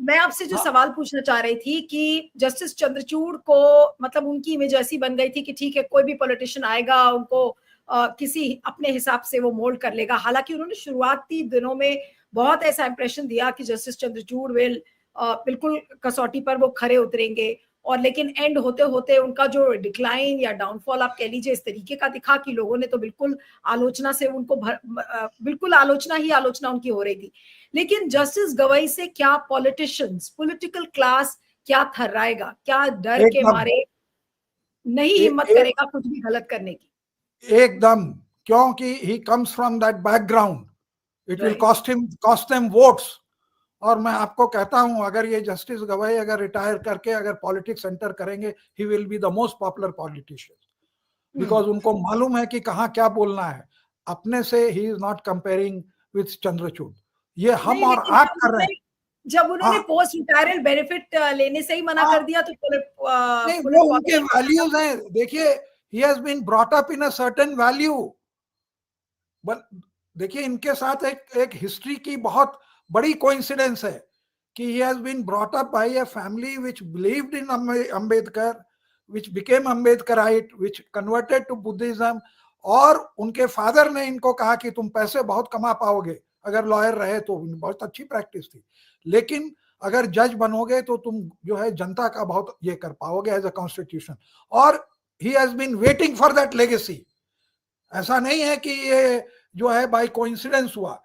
मैं आपसे जो हाँ, सवाल पूछना चाह रही थी कि जस्टिस चंद्रचूड़ को मतलब उनकी इमेज ऐसी बन गई थी कि ठीक है कोई भी पॉलिटिशियन आएगा उनको किसी अपने हिसाब से वो मोल्ड कर लेगा। हालांकि उन्होंने शुरुआती दिनों में बहुत ऐसा इंप्रेशन दिया कि जस्टिस चंद्रचूड़ विल बिल्कुल कसौटी पर वो खरे उतरेंगे, और लेकिन एंड होते होते उनका जो डिक्लाइन या डाउनफॉल आप कह लीजिए इस तरीके का दिखा कि लोगों ने तो बिल्कुल आलोचना से उनको बिल्कुल आलोचना ही आलोचना उनकी हो रही थी। लेकिन जस्टिस गवाई से क्या पॉलिटिशियंस, पॉलिटिकल क्लास क्या थर्राएगा? क्या डर के एकदम मारे नहीं हिम्मत करेगा कुछ भी गलत करने की? एकदम, क्योंकि he comes from that background, it will write. Cost them votes. और मैं आपको कहता हूं, अगर ये जस्टिस गवाई अगर रिटायर करके अगर पॉलिटिक्स एंटर करेंगे, he will be the most popular politician, because उनको मालूम है कि कहाँ क्या बोलना है। अपने से he is not comparing with Chandrachud. ये हम नहीं, और लेकिन आप कर रहे हैं। जब उन्होंने हाँ, पोस्ट रिटायरल बेनिफिट लेने से ही मना हाँ, कर दिया तो नहीं, वो पुलिस उनके पॉलिटिशियन। वैल्यूज हैं। देखिए, he has been brought up in a certain value. देखिए, इनके साथ एक एक हिस्ट्री की बहुत बड़ी कोइंसिडेंस है कि he has been brought up by a family which believed in Ambedkar, which became Ambedkarite, which converted to Buddhism. और उनके फादर ने इनको कहा कि तुम पैसे बहुत कमा पाओगे अगर लॉयर रहे तो। बहुत अच्छी प्रैक्टिस थी, लेकिन अगर जज बनोगे तो तुम जो है जनता का बहुत ये कर पाओगे एज अ कॉन्स्टिट्यूशन। और he has been waiting for that legacy. ऐसा नहीं है कि ये जो है बाय कोइंसिडेंस हुआ,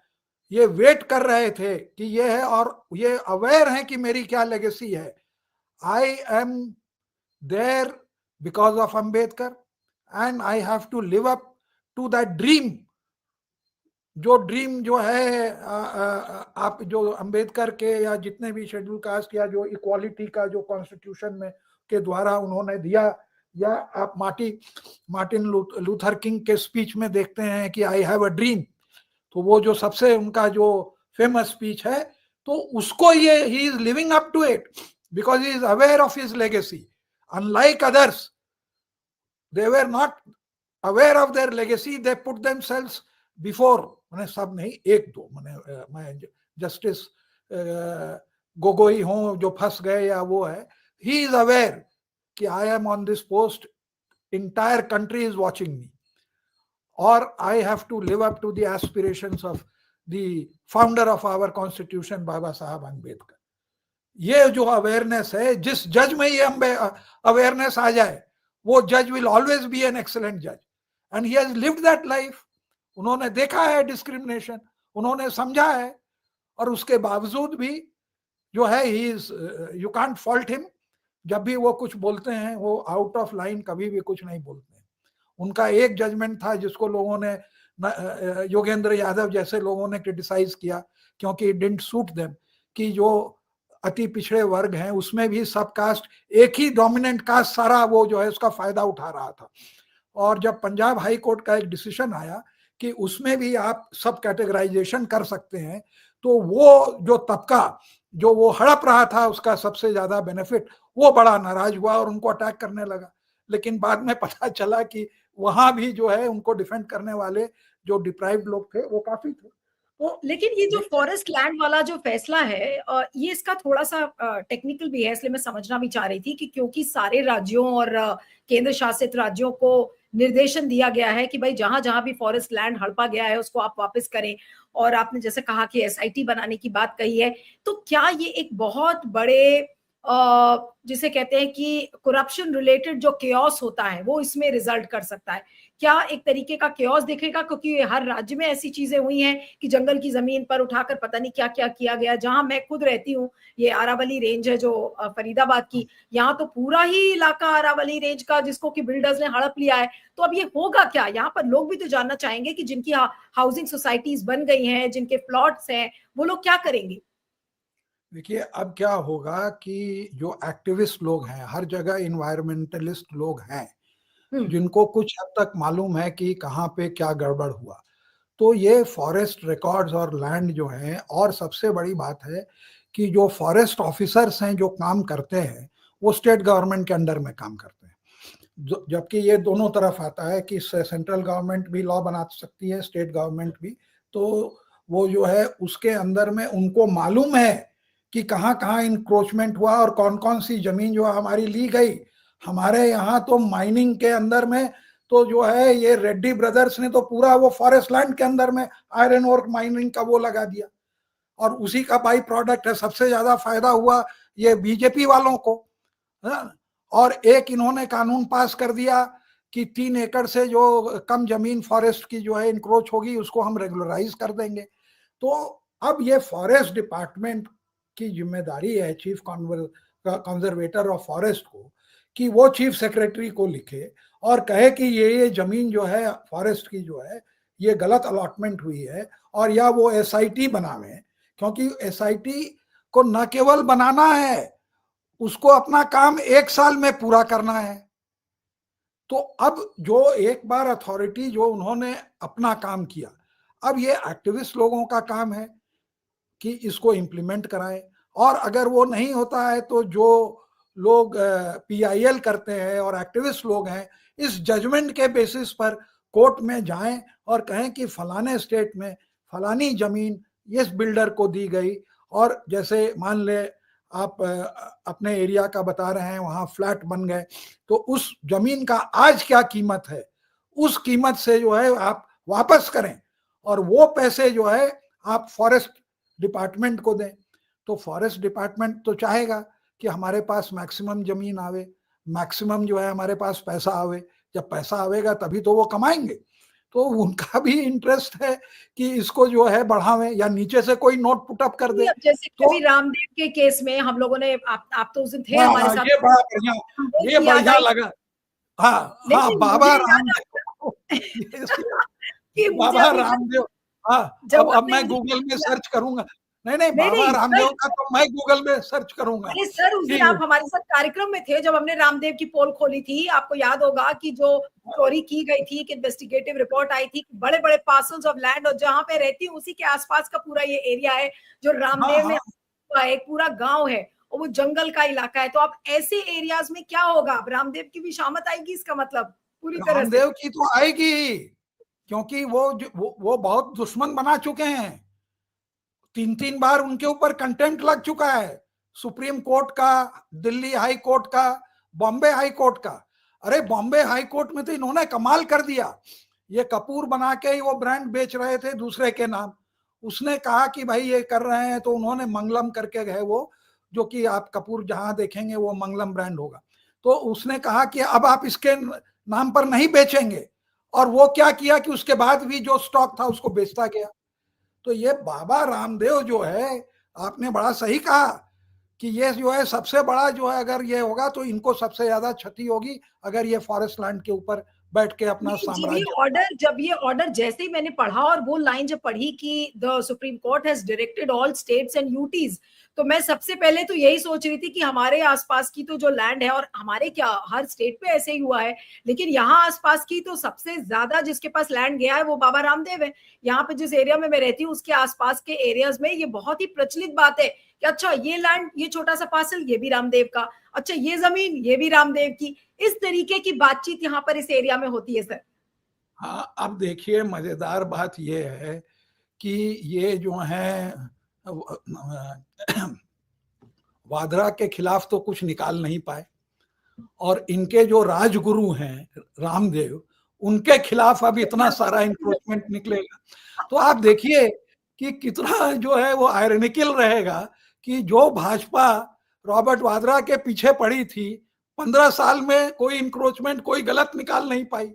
ये वेट कर रहे थे कि ये है, और ये अवेयर हैं कि मेरी क्या लेगेसी है। I am there because of Ambedkar, and I have to live up to that dream. जो ड्रीम जो है आप जो अंबेडकर के या जितने भी शेड्यूल कास्ट या जो इक्वालिटी का जो कॉन्स्टिट्यूशन में के द्वारा उन्होंने दिया, या आप मार्टिन लूथर किंग के स्पीच में देखते हैं कि आई हैव अ ड्रीम। तो वो जो सबसे उनका जो फेमस स्पीच है, तो उसको ये he is living up to it because he is aware of his legacy. Unlike others, they were not aware of their legacy, they put themselves before. मैंने सब नहीं, एक दो मैं जस्टिस गोगोई हूं जो फंस गए या वो है, ही इज अवेयर कि I am on this post, entire country is watching me, or I have to live up to the aspirations of the founder of our constitution, Baba Sahab Ambedkar. ये जो अवेयरनेस है, जिस जज में ये awareness आ जाए, वो जज will always be an excellent जज, and he has lived that life. उन्होंने देखा है डिस्क्रिमिनेशन, उन्होंने समझा है, और उसके बावजूद भी जो है he is, you can't fault him. जब भी वो कुछ बोलते हैं, वो आउट ऑफ लाइन कभी भी कुछ नहीं बोलते हैं। उनका एक जजमेंट था जिसको लोगों ने, योगेंद्र यादव जैसे लोगों ने क्रिटिसाइज किया, क्योंकि इट डिडंट सूट देम, कि जो अति पिछड़े वर्ग हैं उसमें भी सब कास्ट, एक ही डोमिनेंट कास्ट सारा वो जो है उसका फायदा उठा रहा था। और जब पंजाब हाई कोर्ट का एक डिसीजन आया कि उसमें भी आप सब कैटेगराइजेशन कर सकते हैं, तो वो जो तबका जो वो हड़प रहा था उसका सबसे ज्यादा बेनिफिट, वो बड़ा नाराज हुआ और उनको अटैक करने लगा। लेकिन बाद में पता चला कि वहां भी जो है उनको डिफेंड करने वाले जो डिप्राइव्ड लोग थे वो काफी थे। तो लेकिन ये जो फॉरेस्ट लैंड वाला जो फैसला है, ये इसका थोड़ा सा टेक्निकल भी है, इसलिए मैं समझना भी चाह रही थी कि क्योंकि सारे राज्यों और केंद्र शासित राज्यों को निर्देशन दिया गया है कि भाई जहां जहां भी फॉरेस्ट लैंड हड़पा गया है उसको आप वापस करें, और आपने जैसे कहा कि एसआईटी बनाने की बात कही है, तो क्या ये एक बहुत बड़े जिसे कहते हैं कि करप्शन रिलेटेड जो केओस होता है वो इसमें रिजल्ट कर सकता है? क्या एक तरीके का केओस दिखेगा? क्योंकि हर राज्य में ऐसी चीजें हुई हैं कि जंगल की जमीन पर उठाकर पता नहीं क्या क्या किया गया। जहां मैं खुद रहती हूँ, ये अरावली रेंज है जो फरीदाबाद की, यहाँ तो पूरा ही इलाका अरावली रेंज का जिसको कि बिल्डर्स ने हड़प लिया है। तो अब ये होगा क्या? यहाँ पर लोग भी तो जानना चाहेंगे कि जिनकी हाउसिंग सोसाइटीज बन गई हैं, जिनके प्लॉट्स हैं, वो लोग क्या करेंगे? देखिए, अब क्या होगा कि जो एक्टिविस्ट लोग हैं, हर जगह इन्वायरमेंटलिस्ट लोग हैं, जिनको कुछ हद तक मालूम है कि कहाँ पे क्या गड़बड़ हुआ, तो ये फॉरेस्ट रिकॉर्ड्स और लैंड जो हैं, और सबसे बड़ी बात है कि जो फॉरेस्ट ऑफिसर्स हैं जो काम करते हैं, वो स्टेट गवर्नमेंट के अंडर में काम करते हैं। जबकि ये दोनों तरफ आता है कि सेंट्रल गवर्नमेंट भी लॉ बना सकती है, स्टेट गवर्नमेंट भी। तो वो जो है उसके अंदर में उनको मालूम है कि कहाँ कहाँ इंक्रोचमेंट हुआ और कौन कौन सी जमीन जो हमारी ली गई। हमारे यहाँ तो माइनिंग के अंदर में तो जो है ये रेड्डी ब्रदर्स ने तो पूरा वो फॉरेस्ट लैंड के अंदर में आयरन ओर माइनिंग का वो लगा दिया, और उसी का बाई प्रोडक्ट है। सबसे ज्यादा फायदा हुआ ये बीजेपी वालों को, है? और एक इन्होंने कानून पास कर दिया कि 3 एकड़ से जो कम जमीन फॉरेस्ट की जो है इंक्रोच होगी उसको हम रेगुलराइज कर देंगे। तो अब ये फॉरेस्ट डिपार्टमेंट की जिम्मेदारी है चीफ कंजर्वेटर ऑफ फॉरेस्ट को कि वो चीफ सेक्रेटरी को लिखे और कहे कि ये जमीन जो है फॉरेस्ट की जो है ये गलत अलॉटमेंट हुई है, और या वो एसआईटी बनावे, क्योंकि एसआईटी को न केवल बनाना है, उसको अपना काम 1 साल में पूरा करना है। तो अब जो एक बार अथॉरिटी जो उन्होंने अपना काम किया, अब ये एक्टिविस्ट लोगों का काम है कि इसको इम्प्लीमेंट कराएं। और अगर वो नहीं होता है तो जो लोग पीआईएल करते हैं और एक्टिविस्ट लोग हैं, इस जजमेंट के बेसिस पर कोर्ट में जाएं और कहें कि फलाने स्टेट में फलानी जमीन इस बिल्डर को दी गई, और जैसे मान ले आप अपने एरिया का बता रहे हैं वहां फ्लैट बन गए, तो उस जमीन का आज क्या कीमत है, उस कीमत से जो है आप वापस करें और वो पैसे जो है आप फॉरेस्ट डिपार्टमेंट को दें। तो फॉरेस्ट डिपार्टमेंट तो चाहेगा कि हमारे पास मैक्सिमम जमीन आवे, मैक्सिमम जो है हमारे पास पैसा आवे। जब पैसा आवेगा तभी तो वो कमाएंगे। तो उनका भी इंटरेस्ट है कि इसको जो है बढ़ावें या नीचे से कोई नोट पुटअप कर दे। अब जैसे तो कभी रामदेव के केस में हम लोगों ने, आप तो उस दिन थे हाँ, हमारे साथ, ये बड़ा बढ़िया, ये बढ़िया लगा। हाँ हाँ, नहीं बाबा मुझे याद रामदेव कि मुझे बाबा अभी रामदेव। हाँ, जब अब आपने मैं मुझे गूगल में किया, सर्च करूंगा। नहीं नहीं, नहीं बाबा नहीं रामदेव सर, का तो मैं गूगल में सर्च करूंगा अरे सर उस कि दिन आप हमारे साथ कार्यक्रम में थे जब हमने रामदेव की पोल खोली थी। आपको याद होगा कि जो चोरी की गई थी, कि इन्वेस्टिगेटिव रिपोर्ट आई थी, बड़े बड़े पार्सल्स ऑफ लैंड, और जहां पे रहती हूँ उसी के आसपास का पूरा ये एरिया है जो हाँ रामदेव हाँ, ने, एक पूरा गांव है और वो जंगल का इलाका है। तो अब ऐसे एरियाज में क्या होगा, अब रामदेव की भी शामत आएगी, इसका मतलब पूरी तरह से। रामदेव की तो आएगी, क्योंकि वो बहुत दुश्मन बना चुके हैं। 3 3 बार उनके ऊपर कंटेम्प्ट लग चुका है, सुप्रीम कोर्ट का, दिल्ली हाई कोर्ट का, बॉम्बे हाई कोर्ट का। अरे बॉम्बे हाई कोर्ट में तो इन्होंने कमाल कर दिया। ये कपूर बना के ही वो ब्रांड बेच रहे थे दूसरे के नाम। उसने कहा कि भाई ये कर रहे हैं, तो उन्होंने मंगलम करके गए वो, जो कि आप कपूर जहां देखेंगे वो मंगलम ब्रांड होगा। तो उसने कहा कि अब आप इसके नाम पर नहीं बेचेंगे, और वो क्या किया कि उसके बाद भी जो स्टॉक था उसको बेचता गया। तो ये बाबा रामदेव जो है, आपने बड़ा सही कहा कि ये जो है सबसे बड़ा जो है, अगर ये होगा तो इनको सबसे ज्यादा क्षति होगी अगर ये फॉरेस्ट लैंड के ऊपर बैठ के अपना नहीं, साम्राज्य। जब ये ऑर्डर जैसे ही मैंने पढ़ा और वो लाइन जब पढ़ी कि the supreme court has directed all states and UTs, तो मैं सबसे पहले तो यही सोच रही थी कि हमारे आसपास की तो जो लैंड है, और हमारे क्या हर स्टेट पे ऐसे ही हुआ है, लेकिन यहाँ आसपास की तो सबसे ज्यादा जिसके पास लैंड गया है वो बाबा रामदेव है। यहाँ पे जिस एरिया में मैं रहती हूँ उसके आसपास के एरियाज में ये बहुत ही प्रचलित बात है कि अच्छा ये लैंड, ये छोटा सा पार्सल, ये भी रामदेव का, अच्छा ये जमीन, ये भी रामदेव की। इस तरीके की बातचीत यहाँ पर इस एरिया में होती है सर। हाँ, अब देखिए मजेदार बात ये है कि ये जो है वाड्रा के खिलाफ तो कुछ निकाल नहीं पाए, और इनके जो राजगुरु हैं रामदेव, उनके खिलाफ अब इतना सारा इंक्रोचमेंट निकलेगा। तो आप देखिए कि कितना जो है वो आयरनिकल रहेगा कि जो भाजपा रॉबर्ट वाड्रा के पीछे पड़ी थी, 15 साल में कोई इंक्रोचमेंट, कोई गलत निकाल नहीं पाई।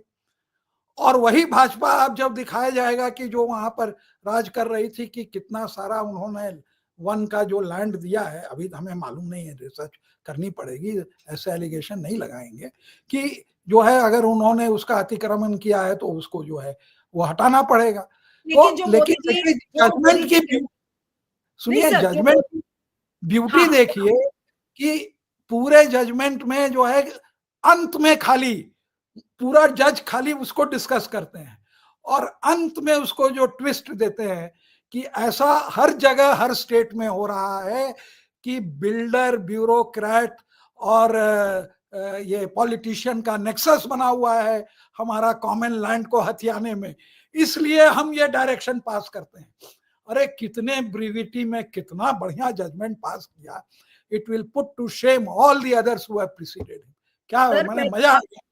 और वही भाजपा अब जब दिखाया जाएगा कि जो वहां पर राज कर रही थी, कि कितना सारा उन्होंने वन का जो लैंड दिया है, अभी हमें मालूम नहीं है, रिसर्च करनी पड़ेगी, ऐसे एलिगेशन नहीं लगाएंगे कि जो है अगर उन्होंने उसका अतिक्रमण किया है तो उसको जो है वो हटाना पड़ेगा। लेकिन तो जो लेकिन मोदी जी, देखिए जो मोदी जजमेंट जी की, नहीं सुनिए सर, जो जजमेंट मोदी, ब्यूटी हाँ देखिए कि पूरे जजमेंट में जो है अंत में खाली पूरा जज खाली उसको डिस्कस करते हैं, और अंत में उसको जो ट्विस्ट देते हैं कि ऐसा हर जगह हर स्टेट में हो रहा है कि बिल्डर, ब्यूरोक्रेट और ये पॉलिटिशियन का नेक्सस बना हुआ है हमारा कॉमन लैंड को हथियाने में, इसलिए हम ये डायरेक्शन पास करते हैं। अरे कितने ब्रीविटी में कितना बढ़िया जजमेंट पास किया। It will put to shame all the others who have preceded him. क्या सर मैंने मैं मजा आ गया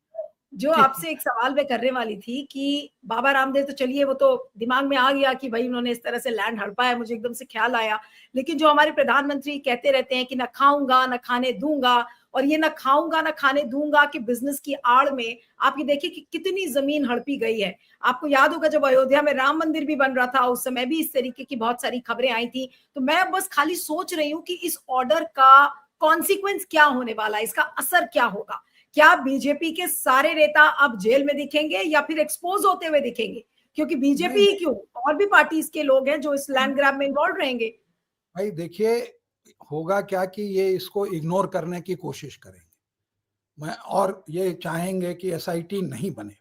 जो कि आपसे एक सवाल मैं करने वाली थी कि बाबा रामदेव तो चलिए वो तो दिमाग में आ गया कि भाई उन्होंने इस तरह से लैंड हड़पा है, मुझे एकदम से ख्याल आया। लेकिन जो हमारे प्रधानमंत्री कहते रहते हैं कि ना खाऊंगा ना खाने दूंगा, और ये ना खाऊंगा ना खाने दूंगा कि बिजनेस की आड़ में आप ये देखिए कि कितनी जमीन हड़पी गई है। आपको याद होगा जब अयोध्या में राम मंदिर भी बन रहा था उस समय भी इस तरीके की बहुत सारी खबरें आई थी। तो मैं बस खाली सोच रही हूँ कि इस ऑर्डर का कॉन्सिक्वेंस क्या होने वाला है, इसका असर क्या होगा। क्या बीजेपी के सारे नेता अब जेल में दिखेंगे या फिर एक्सपोज होते हुए दिखेंगे? क्योंकि बीजेपी नहीं ही क्यों, और भी पार्टीज के लोग हैं जो इस लैंड ग्रैब में इन्वॉल्व रहेंगे। भाई देखिए, होगा क्या कि ये इसको इग्नोर करने की कोशिश करेंगे। मैं और ये चाहेंगे कि एसआईटी नहीं बने।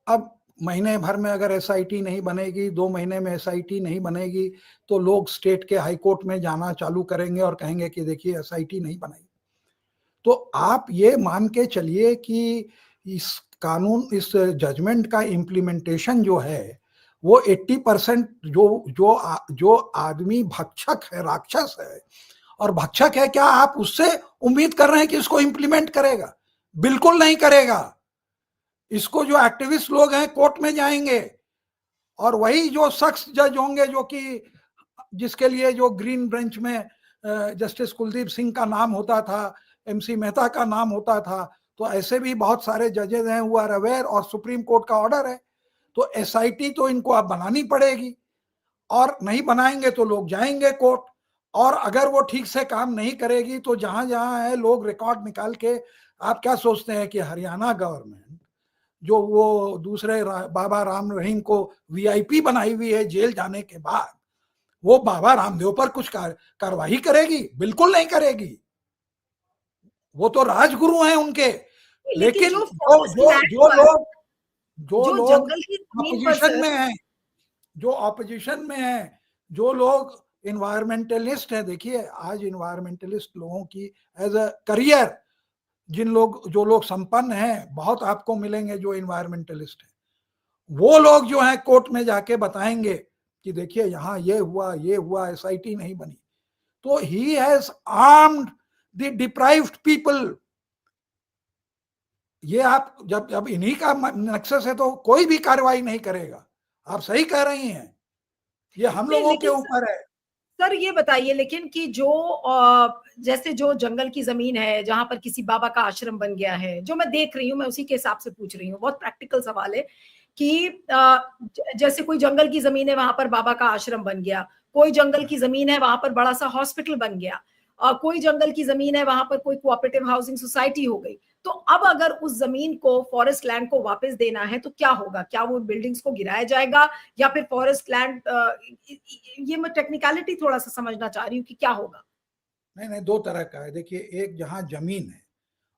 अब महीने भर में अगर एसआईटी नहीं बनेगी, 2 महीने में एसआईटी नहीं बनेगी, तो लोग स्टेट के हाई कोर्ट में जाना चालू करेंगे और कहेंगे कि देखिए एसआईटी नहीं बनाई। तो आप ये मान के चलिए कि इस कानून, इस जजमेंट का इम्प्लीमेंटेशन जो है वो 80% जो आदमी भक्षक है, राक्षस है और भक्षक है, क्या आप उससे उम्मीद कर रहे हैं कि इसको इम्प्लीमेंट करेगा? बिल्कुल नहीं करेगा। इसको जो एक्टिविस्ट लोग हैं कोर्ट में जाएंगे और वही जो शख्स जज होंगे जो कि जिसके लिए जो ग्रीन बेंच में जस्टिस कुलदीप सिंह का नाम होता था, एमसी मेहता का नाम होता था, तो ऐसे भी बहुत सारे जजेस हैं हु आर अवेयर, और सुप्रीम कोर्ट का ऑर्डर है। तो एसआईटी तो इनको अब बनानी पड़ेगी, और नहीं बनाएंगे तो लोग जाएंगे कोर्ट। और अगर वो ठीक से काम नहीं करेगी तो जहां जहां है लोग रिकॉर्ड निकाल के, आप क्या सोचते हैं कि हरियाणा गवर्नमेंट जो वो दूसरे बाबा राम रहीम को वीआईपी बनाई हुई है जेल जाने के बाद, वो बाबा रामदेव पर कुछ कार्रवाई करेगी? बिल्कुल नहीं करेगी। वो तो राजगुरु हैं उनके। लेकिन लेकिन जो जो फॉरेस्ट जो लैंड जो पर, लोग जो जो लोग जंगल की जमीन पर अपोजिशन सर, में हैं, जो अपोजिशन में हैं, जो लोग इन्वायरमेंटलिस्ट हैं, देखिए आज इन्वायरमेंटलिस्ट लोगों की एज अ करियर, जो लोग संपन्न हैं बहुत आपको मिलेंगे जो इन्वायरमेंटलिस्ट हैं, वो लोग जो हैं कोर्ट में जाके बताएंगे कि देखिए यहाँ ये हुआ, एसआईटी नहीं बनी। तो he has armed the deprived people. ये आप जब जब इन्हीं का नक्सस है तो कोई भी कार्रवाई नहीं करेगा। आप सही कह रही हैं, ये हम नहीं लोगों के लेकिन ऊपर है। सर ये बताइए लेकिन कि जो जैसे जो जंगल की जमीन है जहां पर किसी बाबा का आश्रम बन गया है, जो मैं देख रही हूँ, मैं उसी के हिसाब से पूछ रही हूँ, बहुत प्रैक्टिकल सवाल है कि जैसे कोई जंगल की जमीन है वहां पर बाबा का आश्रम बन गया, कोई जंगल की जमीन है वहां पर बड़ा सा हॉस्पिटल बन गया, कोई जंगल की जमीन है वहां पर कोई कोऑपरेटिव हाउसिंग सोसाइटी हो गई। तो अब अगर उस जमीन को, फॉरेस्ट लैंड को वापस देना है तो क्या होगा? क्या वो बिल्डिंग्स को गिराया जाएगा या फिर फॉरेस्ट लैंड, ये मैं टेक्निकलिटी थोड़ा सा समझना चाह रही हूँ कि क्या होगा। नहीं नहीं, दो तरह का है। देखिए, एक जहां जमीन है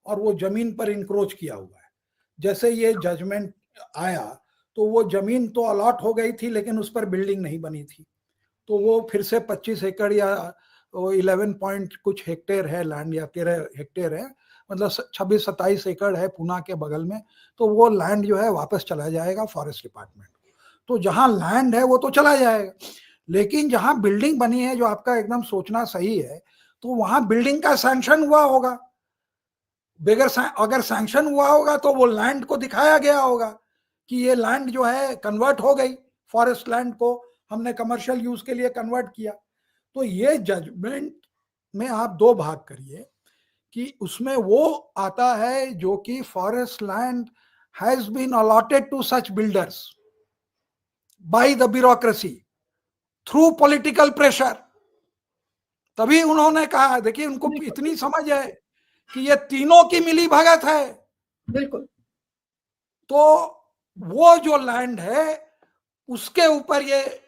और वो जमीन पर इंक्रोच किया हुआ है, जैसे ये जजमेंट आया तो वो जमीन तो अलॉट हो गई थी लेकिन उस पर बिल्डिंग नहीं बनी थी, तो वो फिर से 25 एकड़ या 11 पॉइंट कुछ हेक्टेयर है लैंड, या 13 हेक्टेयर है, मतलब 26-27 एकड़ है पूना के बगल में। तो वो लैंड जो है वापस चला जाएगा फॉरेस्ट डिपार्टमेंट को। तो जहां लैंड है वो तो चला जाएगा, लेकिन जहां बिल्डिंग बनी है, जो आपका एकदम सोचना सही है, तो वहां बिल्डिंग का सैंक्शन हुआ होगा। बगैर अगर सैंक्शन हुआ होगा तो वो लैंड को दिखाया गया होगा कि ये लैंड जो है कन्वर्ट हो गई, फॉरेस्ट लैंड को हमने कमर्शियल यूज के लिए कन्वर्ट किया। तो ये जजमेंट में आप दो भाग करिए कि उसमें वो आता है जो कि forest land has been allotted to such builders by the bureaucracy through political pressure. तभी उन्होंने कहा, देखिए उनको इतनी समझ है कि ये तीनों की मिली भगत है। बिल्कुल। तो वो जो लैंड है उसके ऊपर ये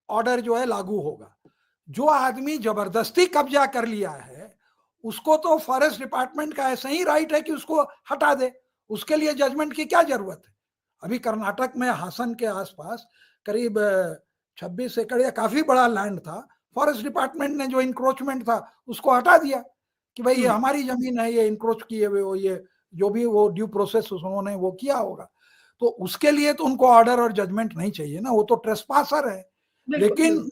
ऑर्डर जो है लागू होगा। जो आदमी जबरदस्ती कब्जा कर लिया है उसको तो फॉरेस्ट डिपार्टमेंट का ऐसा ही राइट है कि उसको हटा दे, उसके लिए जजमेंट की क्या जरूरत है। अभी कर्नाटक में हासन के आसपास करीब 26 एकड़ या काफी बड़ा लैंड था, फॉरेस्ट डिपार्टमेंट ने जो इंक्रोचमेंट था उसको हटा दिया कि भाई ये हमारी जमीन है, ये इंक्रोच किए हुए हो, ये जो भी वो ड्यू प्रोसेस उन्होंने वो किया होगा। तो उसके लिए तो उनको ऑर्डर और जजमेंट नहीं चाहिए ना, वो तो ट्रेसपासर है। बिल्कुल लेकिन बिल्कुल।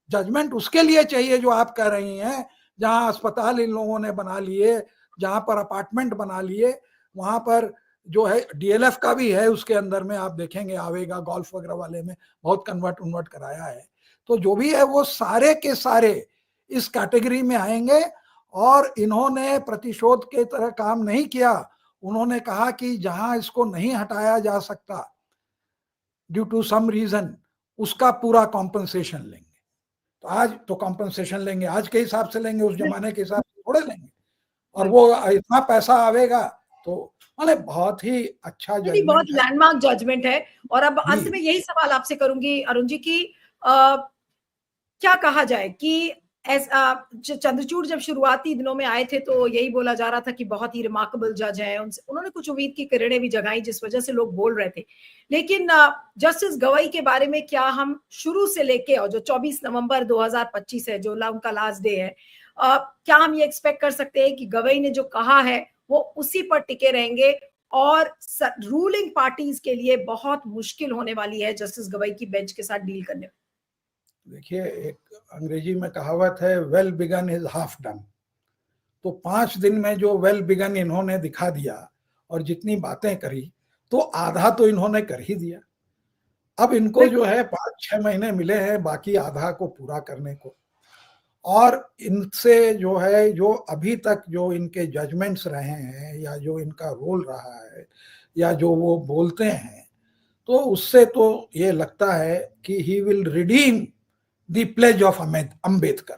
जजमेंट उसके लिए चाहिए जो आप कह रही हैं, जहां अस्पताल इन लोगों ने बना लिए, जहां पर अपार्टमेंट बना लिए, वहां पर जो है डीएलएफ का भी है, उसके अंदर में आप देखेंगे आवेगा गोल्फ वगैरह वाले में बहुत कन्वर्ट कराया है। तो जो भी है वो सारे के सारे इस कैटेगरी में आएंगे। और इन्होंने प्रतिशोध के तरह काम नहीं किया, उन्होंने कहा कि जहां इसको नहीं हटाया जा सकता ड्यू टू सम रीजन, उसका पूरा कॉम्पनसेशन लेंगे। तो आज तो कॉम्पनसेशन लेंगे, आज के हिसाब से लेंगे, उस जमाने के हिसाब से थोड़े लेंगे। और वो इतना पैसा आवेगा तो माने बहुत ही अच्छा नहीं, बहुत जजमेंट है। लैंडमार्क जजमेंट है। और अब अंत में यही सवाल आपसे करूंगी अरुण जी की क्या कहा जाए कि चंद्रचूड़ जब शुरुआती दिनों में आए थे तो यही बोला जा रहा था कि बहुत ही रिमार्केबल जज हैं, उन्होंने कुछ उम्मीद की किरणें भी जगाई जिस वजह से लोग बोल रहे थे। लेकिन जस्टिस गवई के बारे में क्या हम शुरू से लेके, और जो 24 नवंबर 2025 है जो उनका लास्ट डे है, क्या हम ये एक्सपेक्ट कर सकते हैं कि गवई ने जो कहा है वो उसी पर टिके रहेंगे और रूलिंग पार्टीज के लिए बहुत मुश्किल होने वाली है जस्टिस गवई की बेंच के साथ डील करने में? देखिए, एक अंग्रेजी में कहावत है, well begun is half done. तो 5 दिन में जो वेल बिगन इन्होंने दिखा दिया और जितनी बातें करी, तो आधा तो इन्होंने कर ही दिया। अब इनको जो है 5-6 महीने मिले हैं बाकी आधा को पूरा करने को। और इनसे जो है, जो अभी तक जो इनके जजमेंट्स रहे हैं या जो इनका रोल रहा है या जो वो बोलते हैं, तो उससे तो ये लगता है कि he will redeem the pledge of Ambedkar.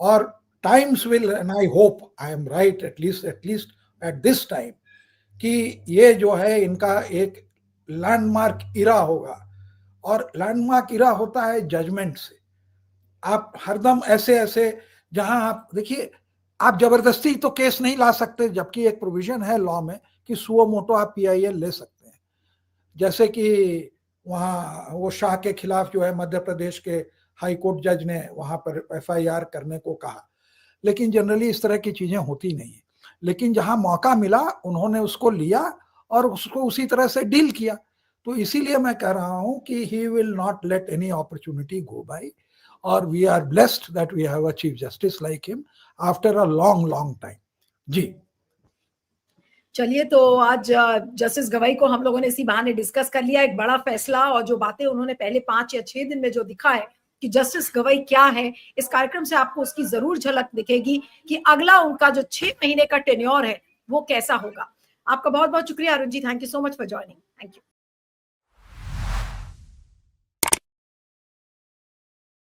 और times will, and I hope I am right, at least at this time, कि ये जो है इनका एक लैंडमार्क इरा होगा। और लैंडमार्क इरा होता है जजमेंट से। आप हरदम ऐसे ऐसे, जहां आप देखिए, आप जबरदस्ती तो केस नहीं ला सकते, जबकि एक प्रोविजन है लॉ में कि सुओ मोटो आप पीआईएल ले सकते हैं। जैसे कि वहाँ वो शाह के खिलाफ जो है मध्य प्रदेश के हाई कोर्ट जज ने वहाँ पर एफआईआर करने को कहा, लेकिन जनरली इस तरह की चीजें होती नहीं है। लेकिन जहां मौका मिला उन्होंने उसको लिया और उसको उसी तरह से डील किया। तो इसीलिए मैं कह रहा हूं कि he will not let any opportunity go by, और we are blessed that we have a chief justice like him after a long time. जी चलिए, तो आज जस्टिस गवई को हम लोगों ने इसी बहाने डिस्कस कर लिया, एक बड़ा फैसला, और जो बातें उन्होंने पहले 5 या 6 दिन में जो दिखा है कि जस्टिस गवई क्या है, इस कार्यक्रम से आपको उसकी जरूर झलक दिखेगी कि अगला उनका जो 6 महीने का टेन्योर है वो कैसा होगा। आपका बहुत बहुत शुक्रिया Arun ji, thank you so much for joining. Thank you.